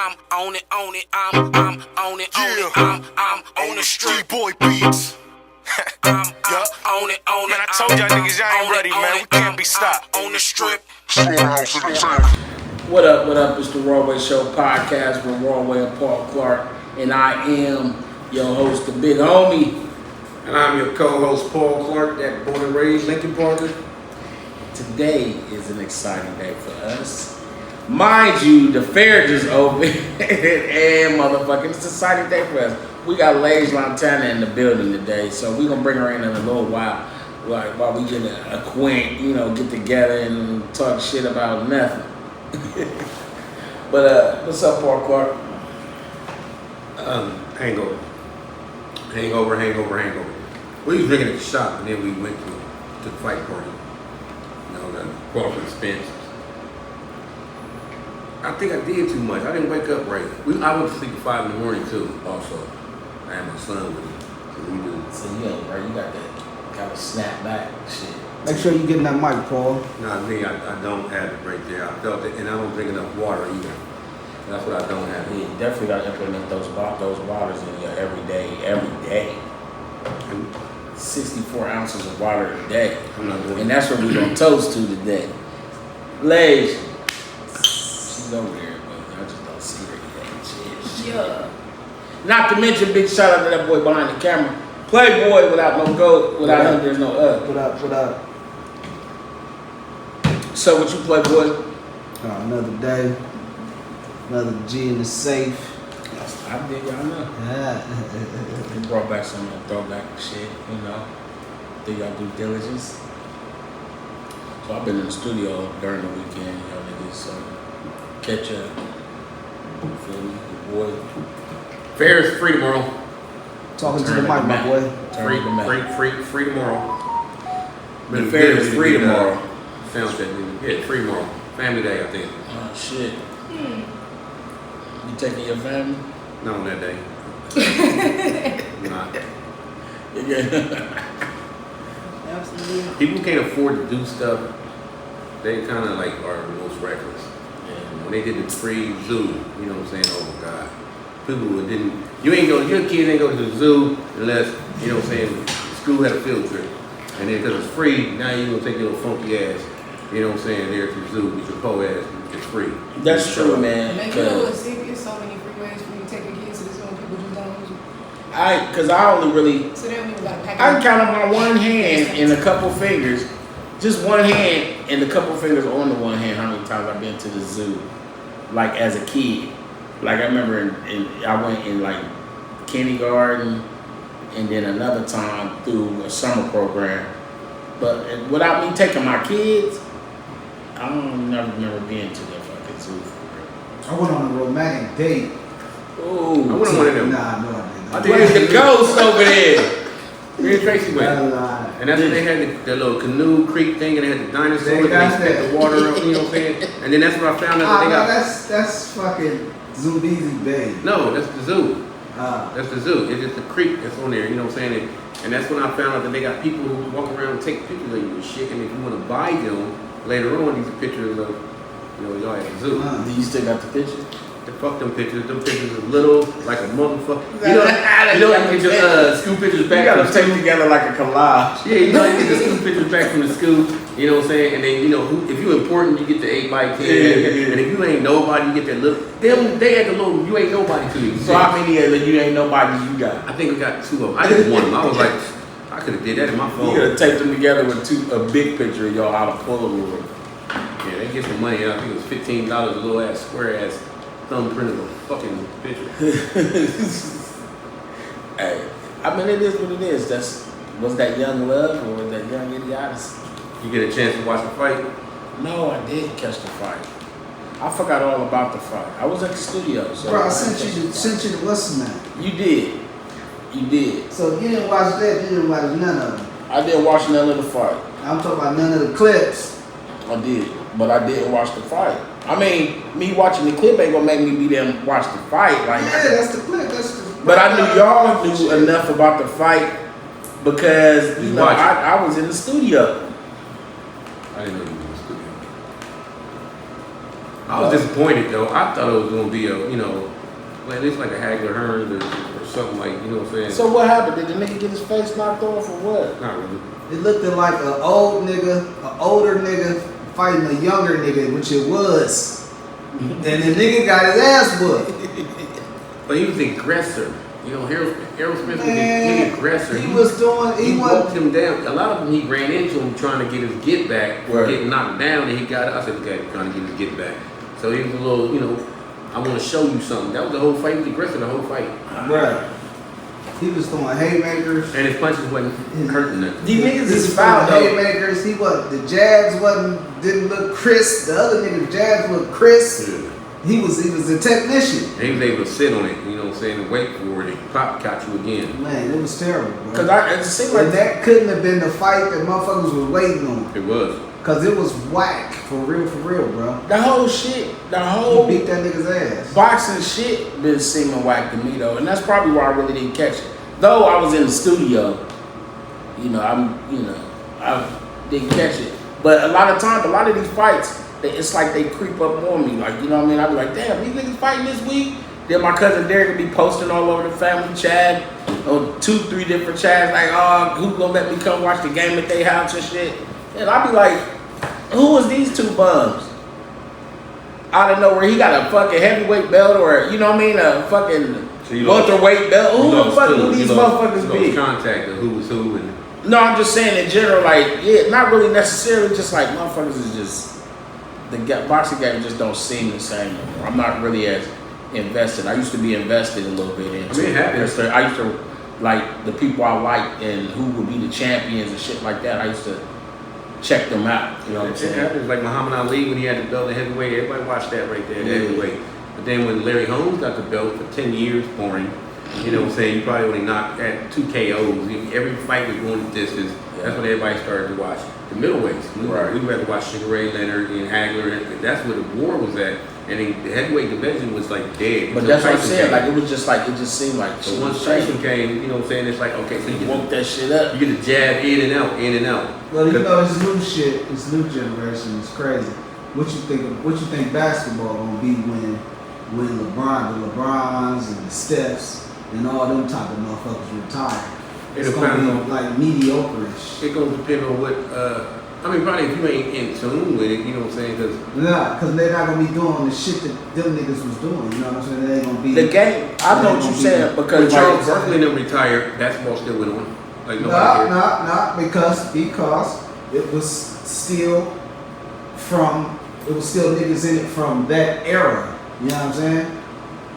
I'm on it, I'm on it, I'm on the street boy beats. I'm on it, man. I told y'all niggas y'all ain't ready, man. We can't be stopped on the strip. What up? It's the Rawway Show podcast with Rawway and Paul Clark, and I am your host, the big homie. And I'm your co-host, Paul Clark, that born and raised Lincoln partner. Today is an exciting day for us. Mind you, the fair just opened, and motherfucking, it's an exciting day for us. We got Lage Montana in the building today, so we're going to bring her in a little while, like while we get acquaint, get together and talk shit about nothing. But what's up, Paul Clark? Hangover. We was drinking at the shop, and then we went to the fight party. The Crawford Spence. I think I did too much. I didn't wake up right. I went to sleep at 5 in the morning too. Also, I had my son with me, so we do. So you got that kind of snap back shit. Make sure you get in that mic, Paul. Nah, me, I don't have it right there. I felt it, and I don't drink enough water either. That's what I don't have. Yeah, you definitely got to implement those waters in your every day. And 64 ounces of water a day. I'm not doing and that's what we're going to toast to today. Lage. She's over there, but I just don't see her yet. Yeah. Not to mention, big shout out to that boy behind the camera. Playboy without no goat, without him, there's no What up? So what you play, boy? Another day. Another G in the safe. I did, y'all know. Yeah. We brought back some throwback shit, Do y'all due diligence? So I've been in the studio during the weekend, y'all niggas, so catch up. You feel me? Your boy. Fair is free tomorrow. Talking to the mic, my boy. Free tomorrow. The fair is free tomorrow. Found that. Yeah, free tomorrow. Family day, I think. Oh shit. You taking your family? No, on that day. Not. Absolutely. People can't afford to do stuff. They kind of like are the most reckless. Yeah. When they did the free zoo, you know what I'm saying? Oh my God. People who didn't, your kids ain't go to the zoo unless, you know what I'm saying, school had a field trip. And then because it's free, now you gonna take your little funky ass, you know what I'm saying, there to the zoo with your po ass, it's free. That's true, man. And you know what's sick? There's so many free ways for you to take your kids to the zoo and people just don't use you. Cause I only really, So they don't even got pack. I can count on my one hand and a couple fingers, just one hand and a couple fingers on the one hand how many times I've been to the zoo, like as a kid. Like I remember I went in like kindergarten and then another time through a summer program. But without me taking my kids, I don't never remember being to the fucking zoo for real. I went on a romantic date. Ooh, I wouldn't want to do. Nah, no, I didn't. I think where's the ghost over there? Me and Tracy went. Nah. And that's when they had the little canoe creek thing and they had the dinosaurs They and they got spit that. the water up, you know what I'm saying? And then that's where I found out that they no, got. that's fucking Zoobeezy Bay. No, that's the zoo. Ah. That's the zoo. It's just the creek that's on there, you know what I'm saying? And that's when I found out that they got people who walk around and take pictures of you and shit. And if you want to buy them later on, these are pictures of, y'all at the zoo. Do you still got the picture? Fuck them pictures. Them pictures are little, like a motherfucker. You can just scoop pictures back. You gotta from take school. together like a collage. Yeah, you can just scoop pictures back from the school. You know what I'm saying? And then, if you important, you get the 8x10. Yeah. And if you ain't nobody, you get that little. They had the little. You ain't nobody to you. So how many of you ain't nobody you got? I think we got 2 of them. I did one of them. I was like, I could have did that in my phone. You gotta tape them together with a big picture of y'all out of Polaroid. Yeah, they get some money. I think it was $15, a little ass square ass thumbprint of a fucking picture. Hey, I mean it is what it is. Was that young love or was that young idiocy? You get a chance to watch the fight? No, I didn't catch the fight. I forgot all about the fight. I was at the studio. So Bro, I sent you the what's the name? You did. So you didn't watch that, you didn't watch none of them. I didn't watch none of the fight. I'm talking about none of the clips. I did, but I didn't watch the fight. I mean, me watching the clip ain't gonna make me be there and watch the fight. Like, Yeah, that's the clip. but I knew y'all knew enough about the fight because I was in the studio. I didn't know you were in the studio. I was disappointed though. I thought it was gonna be a, like at least like a Hagler Hearns or something like, you know what I'm saying? So what happened? Did the nigga get his face knocked off or what? Not really. It looked like an older nigga fighting a younger nigga, which it was. And the nigga got his ass whooped. But he was the aggressor. Harold Smith was the aggressor. He walked him down. A lot of them he ran into him trying to get his get back, getting knocked down, and he got. I said, okay, trying to get his get back. So he was a little, I want to show you something. That was the whole fight. He was the aggressor the whole fight. Right. He was throwing haymakers. And his punches wasn't hurting nothing. These niggas is foul foul though. Haymakers. The jabs didn't look crisp. The other niggas jabs looked crisp. Yeah. He was a technician. And he was able to sit on it, you know what I'm saying, and wait for it and pop caught you again. Man, it was terrible, bro. Cause it just seemed like that couldn't have been the fight that motherfuckers was waiting on. It was. Cause it was whack for real, bro. the whole shit, He beat that nigga's ass. boxing shit been seeming whack to me though, and that's probably why I really didn't catch it. Though I was in the studio, I didn't catch it. But a lot of times, a lot of these fights, it's like they creep up on me. Like, you know what I mean? I'd be like, damn, these niggas fighting this week? Then my cousin Derek would be posting all over the family chat, on 2-3 different chats, like, oh, who gonna let me come watch the game at their house and shit? And I'd be like, who is these two bums? Out of nowhere, he got a fucking heavyweight belt or, you know what I mean, a fucking welterweight belt. Who the fuck do these motherfuckers be? Contact of who was who and. No, I'm just saying in general, like, yeah, not really necessarily, just like motherfuckers is just, the boxing game just don't seem the same anymore. I'm not really as invested. I used to be invested a little bit into it happens. I used to like the people I liked and who would be the champions and shit like that. I used to check them out. You know what I'm saying? It happens like Muhammad Ali when he had the belt of heavyweight. Everybody watched that right there, the heavyweight. But then when Larry Holmes got the belt for 10 years for him, you know what I'm saying? You probably only knocked at 2 KOs. Every fight was going the distance. That's when everybody started to watch the middleweights. We had to watch Sugar Ray Leonard and Hagler. That's where the war was at. And the heavyweight division was like dead. But that's what I'm saying. Like, it was just like, it just seemed like. So once Tyson came, you know what I'm saying? It's like, okay, so you woke that shit up. You get a jab in and out, in and out. Well, this new shit, this new generation is crazy. What you think basketball gonna be when the LeBrons and the Stephs and all them type of motherfuckers retire? It's gonna be like mediocre-ish. It's gonna depend on what. Probably if you ain't in tune with it, you know what I'm saying? Because they're not gonna be doing the shit that them niggas was doing. You know what I'm saying? They ain't gonna be the game. I know what you're saying because Charles Barkley and them retired, basketball still went on. Like not because it was still niggas in it from that era. You know what I'm saying?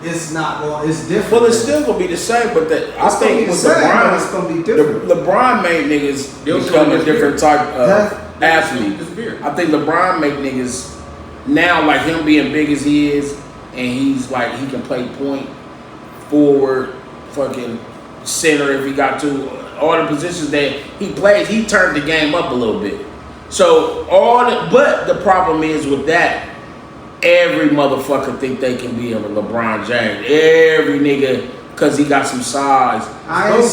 It's not going. It's different. Well, it's still gonna be the same, but I think with LeBron, it's gonna be different. LeBron made niggas become a different type of athlete. I think LeBron made niggas now, like him being big as he is, and he's like he can play point, forward, fucking center if he got to. All the positions that he plays, he turned the game up a little bit. So but the problem is with that. Every motherfucker think they can be a LeBron James. Every nigga, cause he got some size,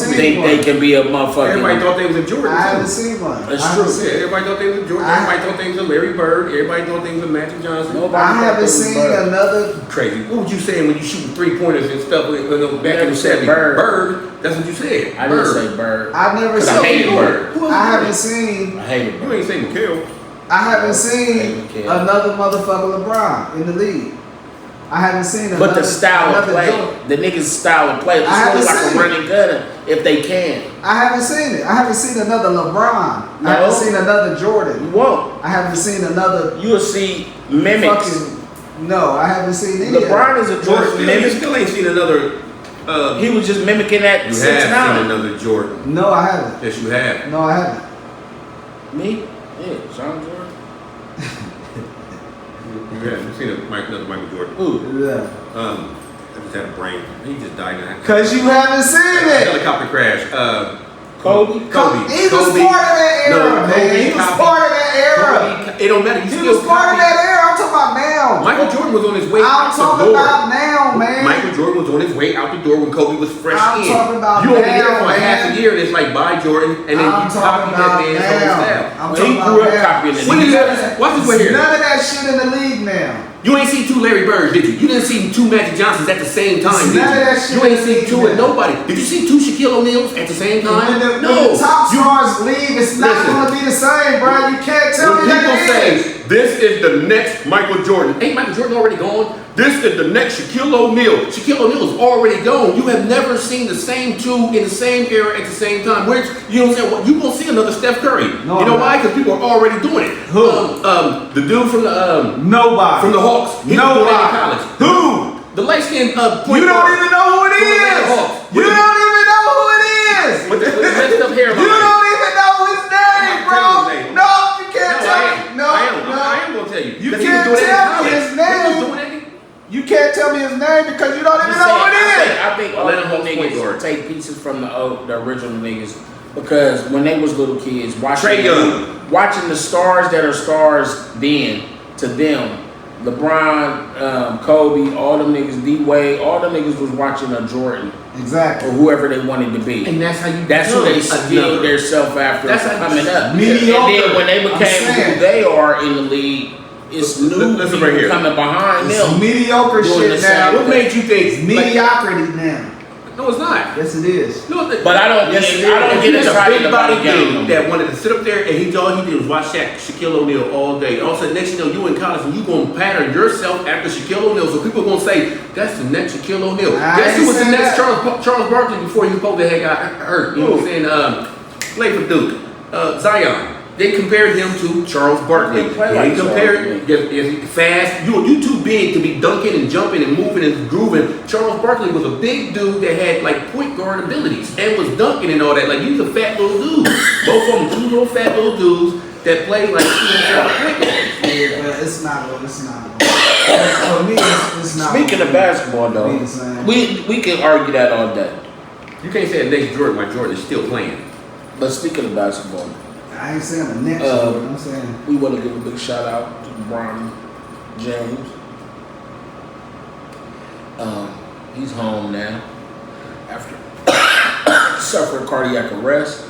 think they can be a motherfucker. Everybody thought they was a Jordan. I haven't seen one. That's true. Yeah, everybody thought they was a Jordan. Everybody thought they was a Larry Bird. Everybody thought they was a Magic Johnson. I haven't seen another. Crazy. What was you saying when you shooting 3-pointers and stuff back in the 70s? Bird. That's what you said. I didn't say Bird. I've never seen. I hated Bird. I haven't seen. I hated Bird. You ain't saying McHale. I haven't seen another motherfucker LeBron in the league. I haven't seen another. But the style of play, Jordan. the niggas' style of play, it's really like a running gunner if they can. I haven't seen it. I haven't seen another LeBron. No. I haven't seen another Jordan. You won't. I haven't seen another. You'll see mimics. No, I haven't seen any. LeBron is a Jordan mimic. You still ain't seen another. He was just mimicking that. You have seen another Jordan. No, I haven't. Yes, you have. No, I haven't. Me? Yeah, Sean Jordan. Yeah, you've seen another Michael Jordan. Ooh. Yeah. I just had a brain. He just died now. Cause you haven't seen it. Helicopter crash. Kobe. He was part of that era, man. He was part of that era. It don't matter. He was part of that era. I'm talking about now. Michael Michael Jordan was on his way I'm out the talking door. about now, man. Michael Jordan was on his way out the door when Kobe was fresh I'm in. talking about you only there now, for a half man. a year, and it's like, bye, Jordan, and then I'm you talking copy that about man's whole now. style. I'm Well, talking he about grew up now. copying it. When is that? Watch this right here. None of that shit in the league now. You ain't seen two Larry Birds, did you? You didn't see two Magic Johnsons at the same time, did you? None of that shit You ain't in the seen league two with now. nobody. Did you see two Shaquille O'Neals at the same time? When No. the top You- stars leave, it's not Listen. going to be the same, bro. You can't tell When me people that say, it is. this is the next Michael Jordan, ain't Michael Jordan already gone? This is the next Shaquille O'Neal. Shaquille O'Neal is already gone. You have never seen the same two in the same era at the same time. Which, you know what I'm saying? Well, you won't see another Steph Curry. No, you know no. why? Because people are already doing it. Who? The dude from the Nobody. from the Hawks. He was doing it in college. Who? The light-skinned point You don't guard. even know who it From the is. Hawks. You don't even know who it is. With the messed up hairline. You don't even know his name, I'm not telling bro. you his name. No, you can't No, tell I me. am. No, I am. no. I am gonna tell you. You 'Cause he can't was doing it in tell me college. his He name. was doing it. You can't tell me his name because you don't even know who it is. I think all Atlanta them Hawks point guard. niggas take pieces from the original niggas because when they was little kids watching Trae Young. watching the stars that are stars then to them, LeBron, Kobe, all them niggas, D-Wade, all them niggas was watching a Jordan or Exactly. whoever they wanted to be. And that's how you That's who become they skilled another. their self after That's how coming up. mediocre. And then when they I'm became saying. who they are in the league, it's new Listen people right here. coming behind It's them. mediocre Doing the shit same now. What made you think? It's mediocrity now. No, it's not. Yes, it is. No, But I don't Yes, get it is. I don't If get you had a excited big about body a game. dude that wanted to sit up there and all he did was watch Shaquille O'Neal all day. All of a sudden, next you know, you in college and you gonna pattern yourself after Shaquille O'Neal. So people gonna say that's the next Shaquille O'Neal. I Guess who ain't was the saying next that. Charles Barkley before he supposed to have got hurt? You know what I'm saying? Played for Duke. Zion. They compared him to Charles Barkley. He didn't play Yeah, like he compared Charles. yes, fast. You too big to be dunking and jumping and moving and grooving. Charles Barkley was a big dude that had like point guard abilities and was dunking and all that. Like he was a fat little dude. Both of them, two little fat little dudes that played like point guards. Yeah, but it's not. For me, it's not. Speaking of basketball, Be though, the same. we can argue that all day. You can't say the next Jordan like Jordan is still playing. But speaking of basketball, I ain't saying the next Uh, one. I'm saying we want to give a big shout out to LeBron James. He's home now after suffering cardiac arrest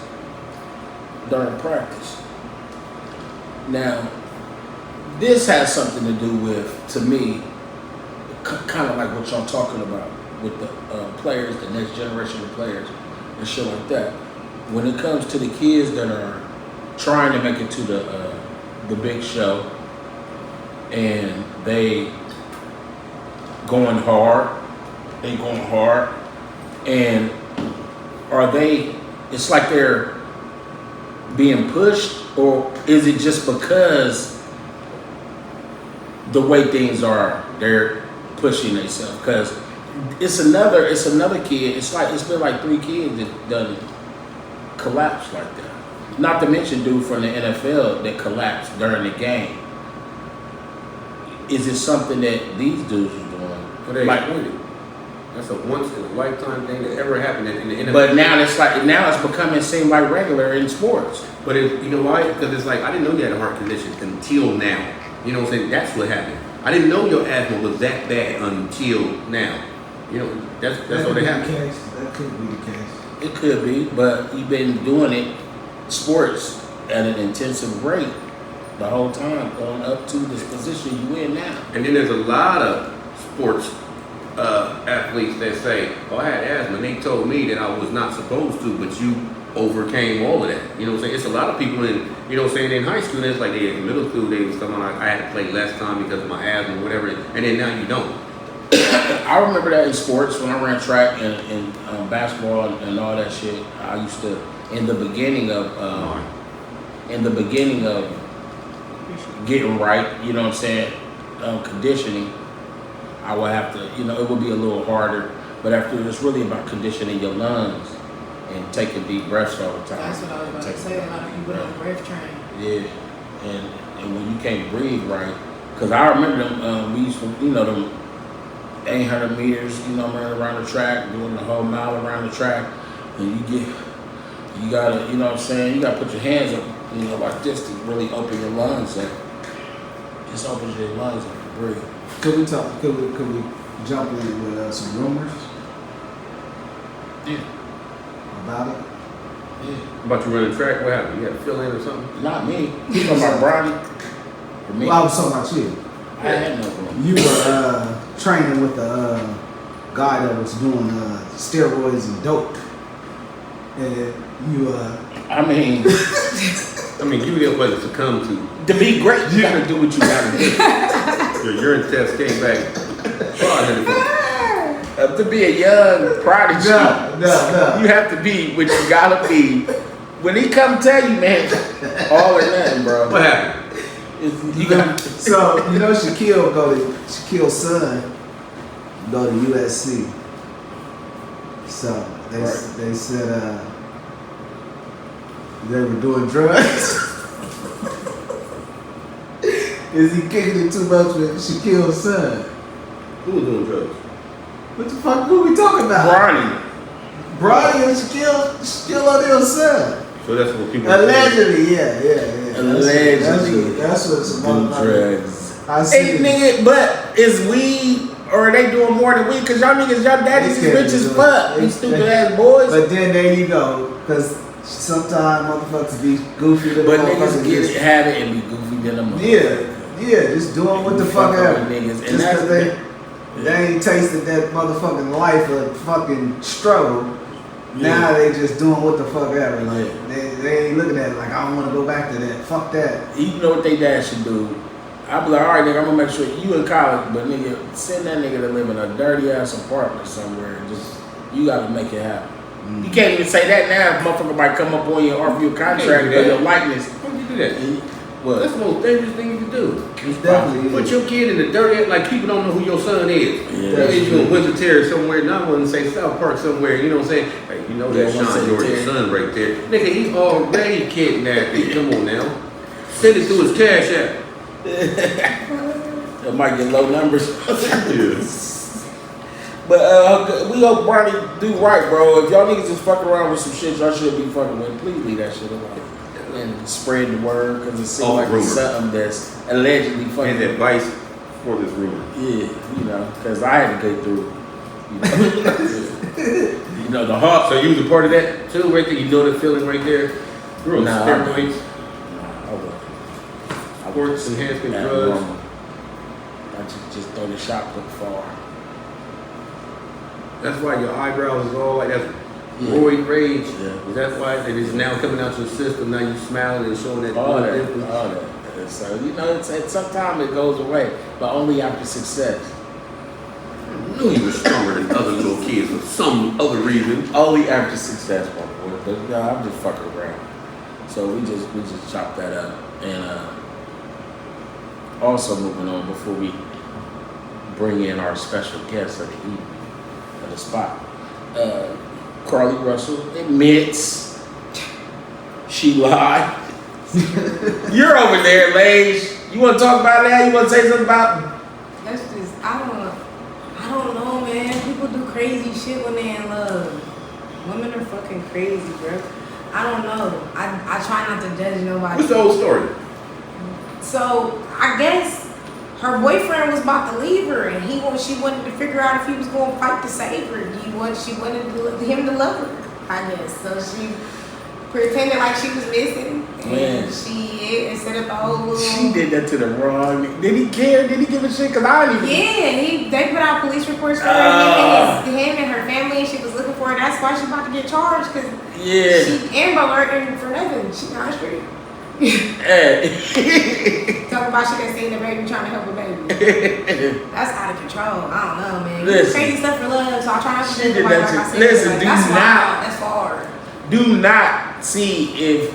during practice. Now, this has something to do with, to me, kind of like what y'all talking about with the players, the next generation of players, and shit like that. When it comes to the kids that are trying to make it to the big show, and they going hard, and are they? It's like they're being pushed, or is it just because the way things are, they're pushing themselves? Because it's another kid. It's been like 3 kids that done collapsed like that. Not to mention dude from the NFL that collapsed during the game. Is it something that these dudes are doing? But they Like, exploited. That's a once in a lifetime thing that ever happened in the NFL. but now it's becoming seem like regular in sports. But you know why? Because it's like I didn't know you had a heart condition until now. You know what I'm saying? That's what happened. I didn't know your asthma was that bad until now. You know, that's that what could be happened. the case. That could be the case. It could be, but you've been doing it, sports, at an intensive rate the whole time, going up to this position you in now. And then there's a lot of sports athletes that say, "Oh, I had asthma," and they told me that I was not supposed to, but you overcame all of that. You know what I'm saying? It's a lot of people in, you know what I'm saying, in high school, and it's like they in middle school, they was coming like, I had to play less time because of my asthma or whatever, and then now you don't. I remember that in sports when I ran track and basketball and all that shit. I used to in the beginning of getting right. You know what I'm saying? Conditioning. I would have to. You know, it would be a little harder. But after it's really about conditioning your lungs and taking deep breaths all the time. That's what I was about to say. A lot of people on the breath train. Yeah, and when you can't breathe right, because I remember them. We used to, you know, them 800 meters. You know, running around the track, doing the whole mile around the track, and you gotta, you know what I'm saying? You gotta put your hands up, you know, like this to really open your lungs up. Just opens your lungs up to agree. Could we jump in with some rumors Yeah. about it? Yeah. About you running track? What happened? You had to fill in or something? Not me. You talking about Bronny? For me? Well, I was talking about you. I had no problem. You were training with the guy that was doing steroids and dope. And you I mean, you didn't want to succumb to. to be great, you gotta do what you gotta do. Your urine test came back. To be a young prodigy, No. you have to be what you gotta be. When he come tell you, man, all or nothing, bro. What happened? You got So you know Shaquille's son go to USC. So they said they were doing drugs. Is he kicking it too much with Shaquille's son? Who was doing drugs? What the fuck? Who we talking about? Bronny. Bronny and Shaquille O'Neal's son. So that's what people. Allegedly, yeah. Allegedly. That's what some Do motherfuckers. drugs. I see. Hey, nigga, but is weed or are they doing more than weed? Cause y'all niggas, y'all daddies is They can't rich be as doing- fuck. they- These stupid ass boys. But then there you go, because sometimes motherfuckers be goofy to But motherfuckers niggas get just- it, have it, and be goofy than them. Yeah, just doing what the fuck Fuck ever. with niggas, and Just that's because they ain't tasted that motherfucking life of fucking struggle. Now they just doing what the fuck ever. Like they ain't looking at it like I don't want to go back to that. Fuck that. You know what they dad should do? I be like, all right, nigga, I'm gonna make sure you in college, but nigga, send that nigga to live in a dirty ass apartment somewhere. And just you gotta make it happen. You can't even say that now. If motherfucker might come up on you and offer you a contract do for that. your likeness. How would you do that? What? That's the most dangerous thing you can do. It's definitely Put is. your kid in the dirty, like people don't know who your son is. Yeah, They that's you in Winter Terrace somewhere, not want to say South Park somewhere, you know what I'm saying? Hey, you know Yeah, that I wanna Sean say Jordan's Terry. son right there. Nigga, he's already kidnapped. Come on now. Send it through his cash app. It might get low numbers. Yes. But we hope Barney do right, bro. If y'all niggas just fucking around with some shit y'all should be fucking with, please leave that shit alone. And spread the word, because it seems All like it's rumors. something that's allegedly fucking. And advice for this rumor. Yeah, you know, because I had to go through, you know, the heart. So you was a part of that too, right there? You know that feeling right there? You're on Nah, steroids, I wasn't. sports enhancement At drugs. normal. I just throw the shot put far. That's why your eyebrows is all like that. Yeah. Roid rage. Yeah. Is that why it is now coming out your system? Now you smiling and showing that. All that, difference? all that. And so, you know, it's sometimes it goes away, but only after success. I knew you were stronger than other little kids for some other reason. Only after success, my boy. But no, I'm just fucking around. So we just chopped that up. And also moving on before we bring in our special guest of the evening, of the spot. Carly Russell admits she lied. You're over there, Lage. You want to talk about that? You want to say something about? That's just, I don't know, man. People do crazy shit when they're in love. Women are fucking crazy, bro. I don't know. I try not to judge nobody. What's the whole story? So I guess her boyfriend was about to leave her, and she wanted to figure out if he was going to fight to save her. She wanted him to love her, I guess. So she pretended like she was missing, and Man. she set up the whole little. She did that to the wrong nigga. Did he care? Did he give a shit? Cause I didn't even. Yeah, they put out police reports for her. Him and her family, and she was looking for her. That's why she's about to get charged, because Yeah. she Amber alerted for nothing. She not straight. Hey. Talk about she done seen the baby trying to help her baby. That's out of control. I don't know, man. Listen. Crazy stuff for love, so I try not to She judge did nobody that like I to- said. listen, Like, do that's not- wild. That's hard. Do not see if.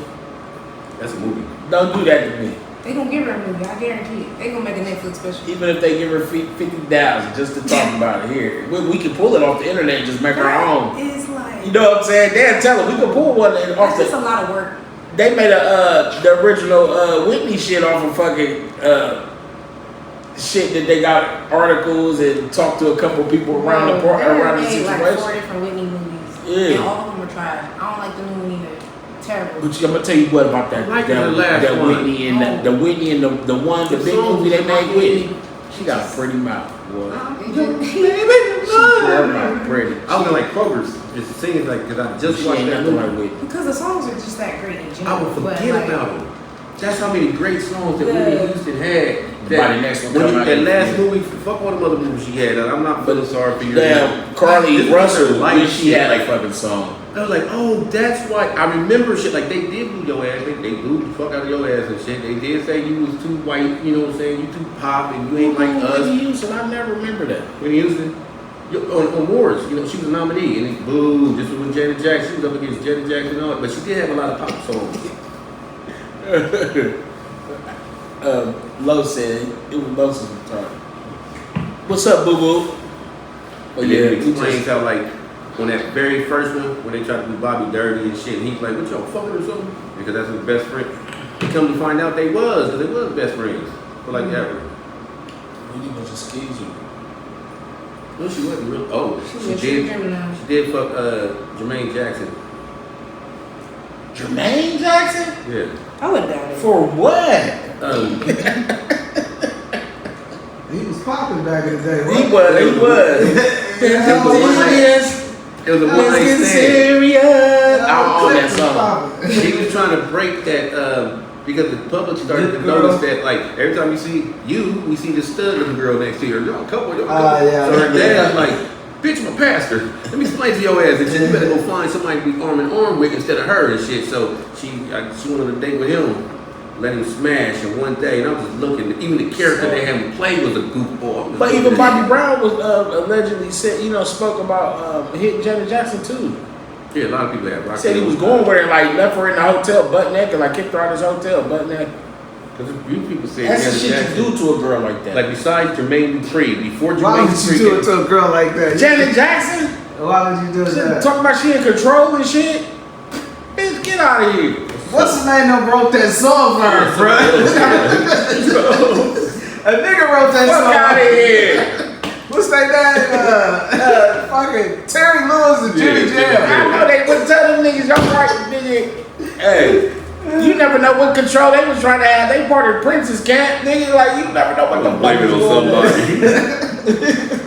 That's a movie. Don't do that to me. They gonna give her a movie, I guarantee it. They gonna make a Netflix special. Even if they give her 50,000 just to talk about it here, we can pull it off the internet and just make our own. It's like, You know what I'm saying? They'll tell her we can pull one off that's just a the. lot of work. They made the original Whitney shit off of fucking shit that they got articles and talked to a couple people around the around the They made like 4 situation. different Whitney movies. Yeah. And all of them are trash. I don't like the new one either. Terrible. But I'm gonna tell you what about that. I like that the last that one. Whitney and the Whitney and the one the big song movie they was made about Whitney. She got a pretty mouth, boy. Because Her mouth pretty. I was like Kroger's. It seems like because I just She watched ain't that nothing movie. right with it. the songs are just that great in I general. would but, forget like, about them. That's how many great songs that Yeah. Whitney Houston had. By the next one when come out, that last yeah. movie, fuck all the other movies she had. I'm not feeling sorry for you. Damn, Carly This was Russell, her life when she shit, had like, a fucking song. I was like, oh, that's why. I remember shit like they did boo your ass. They booed the fuck out of your ass and shit. They did say you was too white, you know what I'm saying? You too pop and you ain't like us. Whitney Houston, I never remember that. Whitney Houston, on awards, you know, she was a nominee. And he boo, this was when Janet Jackson, she was up against Janet Jackson and all that. But she did have a lot of pop songs. Lo said it was Lo's retarded. What's up, boo boo? Oh And yeah, then we it explains just, how like on that very first one when they tried to do Bobby dirty and shit, and he's like, "What y'all fucking or something?" Because that's his best friend. They come to find out they was, because they was best friends for like ever. he was a skeezer. No, she wasn't real. Oh, She she was did. Gemini. She did fuck Jermaine Jackson. Jermaine Jackson? Yeah. I would doubt it. For what? He was popping back in the day. He was. It was a one Let's night get stand. serious. I don't know that song. She was trying to break that because the public started to notice that like every time we see you, we see this stud little girl next to you. Y'all a couple, y'all a couple. Yeah. So her dad's like, bitch, I'm a pastor. Let me explain to your ass that you better go find somebody to be arm in arm with instead of her and shit. So she went on a date with him, let him smash, and one day, and I was just looking, even the character they had him play was a goofball. But even Bobby Brown was allegedly said, spoke about hitting Janet Jackson too. Yeah, a lot of people have rock. Said he was going with her, like left her in the hotel butt naked, like kicked her out of his hotel butt naked. Because you people say That's the Janet shit Jackson, you do to a girl like that. like besides Jermaine Dupri, before Why Jermaine would you do it Dupri, to a girl like that? Janet Jackson? Why would you do that? Talking about she in control and shit? Bitch, get out of here. What's the name that wrote that song for her, bro? A nigga wrote that Fuck song. out of here. What's that name? Fucking Terry Lewis and Jimmy Yeah, Jam. I know they wouldn't tell them niggas, y'all right, nigga. Hey, you never know what control they was trying to have. They part of Prince's camp, nigga. Like, you never know what the fuck blame it was on going on. somebody.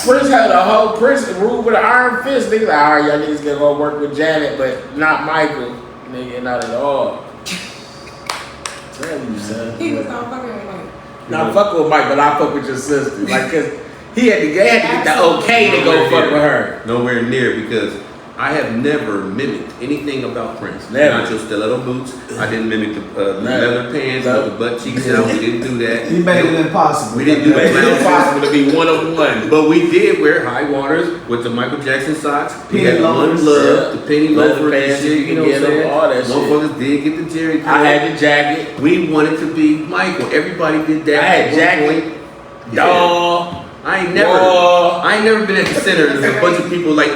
Prince had a whole Prince ruled with an iron fist. Nigga, like, all right, y'all niggas gonna go work with Janet, but not Michael. Nigga, not at all. Tell you, son. He was not fucking with Mike. Not fuck with Mike, but I fuck with your sister. Like, cause they had to get the okay to go fuck with her. Nowhere near, because I have never mimicked anything about Prince. Never. Not your stiletto boots. I didn't mimic the Never. leather pants with the butt cheeks out. We didn't do that. He made it impossible. We didn't do It's that. impossible to be one of one. But we did wear high waters with the Michael Jackson socks. We Penny had loafers. One Love, the penny Leather loafers and pants, shit. you You know can what I'm get saying? them, all that shit. Motherfuckers did get the Jerry curl. I had the jacket. We wanted to be Michael. Everybody did that. I had at one jacket. point. Yeah. Dog. I ain't never been at the center. There's a bunch of people like,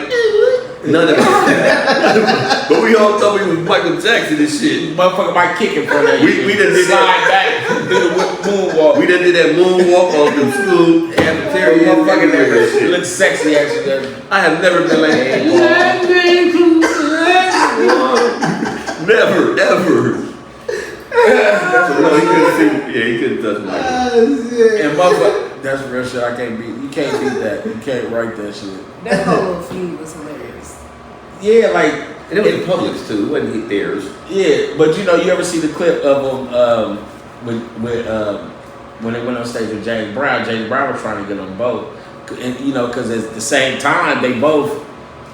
none of that. But we all thought we was Michael Jackson and shit. Motherfucker might kick in front of you. We done did slide back, do the moonwalk. We done did that moonwalk off the school cafeteria. Motherfucker Everywhere and never shit. look sexy actually. I have never been like, never, ever. No, he couldn't see. Yeah, he couldn't touch Michael. And motherfucker, that's real shit. I can't beat. You can't beat that. You can't write that shit. That whole little feud was hilarious. Yeah, like And it was the public's too. It wasn't theirs. yeah, but you ever see the clip of them when they went on stage with James Brown? James Brown was trying to get them both, and because at the same time they both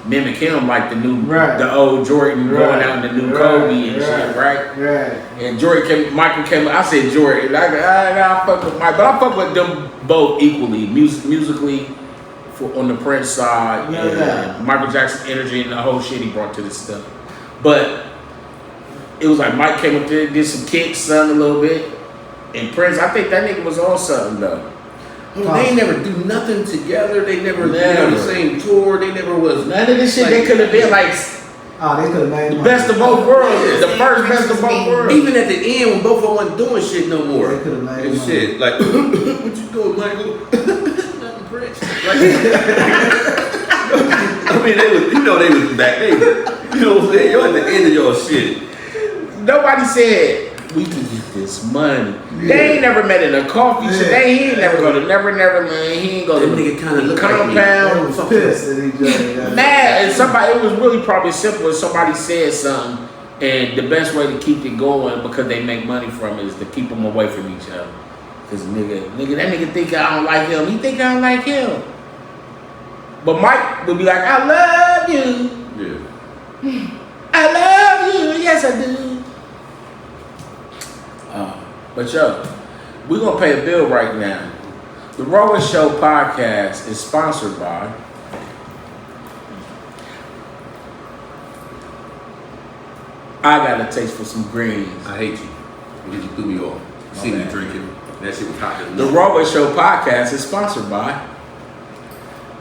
mimic him like the old Jordan going out in the new Kobe and shit, right? Right. And Michael came. I said Jordan. I fuck with Mike, but I fuck with them both equally, musically, on the Prince side, and Michael Jackson's energy and the whole shit he brought to this stuff. But it was like Mike came up there, did some kicks, sung a little bit, and Prince. I think that nigga was on something though. They never do nothing together. They never the same tour. They never was. None of this shit. They could have been like Oh, they could have made the best of both worlds. Yeah. The first best of both worlds. Even at the end when both of them wasn't doing shit no more. They could have made And money. shit. Like, what you doing, Michael? Nothing, Prince. Like, I mean, they was back. They, you know what I'm saying? You're at the end of your shit. Nobody said we can get this money. They ain't never met in a coffee shop. He ain't never go to Never Land. He ain't go That to nigga kind of look Compound. like was pissed at each other. Mad. And somebody, it was really probably simple. Somebody said something, and the best way to keep it going, because they make money from it, is to keep them away from each other. Cause nigga, that nigga think I don't like him. He think I don't like him. But Mike would be like, I love you. Yeah. I love you. Yes, I do. But yo, we're gonna pay a bill right now. The Rowan Show podcast is sponsored by I Got a Taste for Some Greens. I hate you because you threw me off. You see me drinking. That shit was hot. The Rowan Show podcast is sponsored by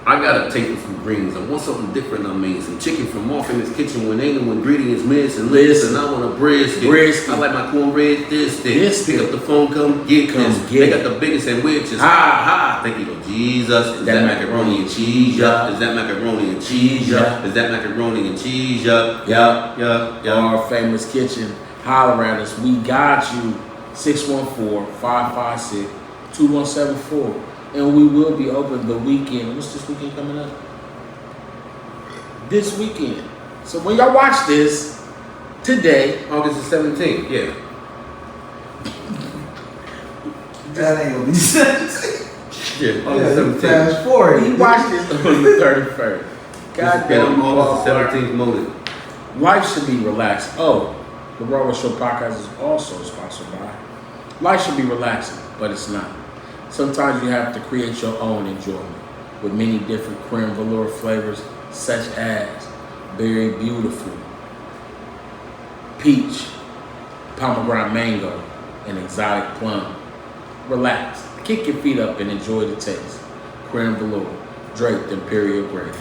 I got a taste for some greens. I want something different. I mean, some chicken from off in this kitchen when ain't no ingredients missing. Listen, I want a brisket. I like my cornbread this thick. Pick up the phone, come get this. They got the biggest sandwiches. Thank you, Lord Jesus. Is that macaroni and cheese? Yup. Is that macaroni and cheese? Yup. Is that macaroni and cheese? Yup. Our famous kitchen. Holler at us. We got you. 614-556-2174. And we will be open the weekend. What's this weekend coming up? This weekend. So when y'all watch this today, August the 17th, yeah. That ain't gonna be 17. Yeah, August 17th. Fast forward. we watched this on the 31st. God damn, August the 17th moment. Life should be relaxed. Oh, the Raw Show podcast is also sponsored by. Life should be relaxing, but it's not. Sometimes you have to create your own enjoyment with many different creme velour flavors, such as berry beautiful, peach, pomegranate mango, and exotic plum. Relax, kick your feet up and enjoy the taste. Creme velour, draped imperial gravy.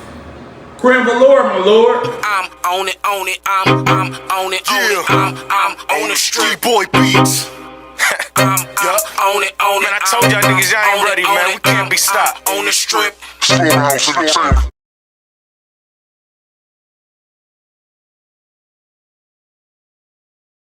Creme velour, my lord. I'm on it, on it, I'm on it, on it, I'm on the street boy beats. I'm on it, on it. Man, I told y'all niggas y'all ain't ready, man. We can't be stopped. On the strip.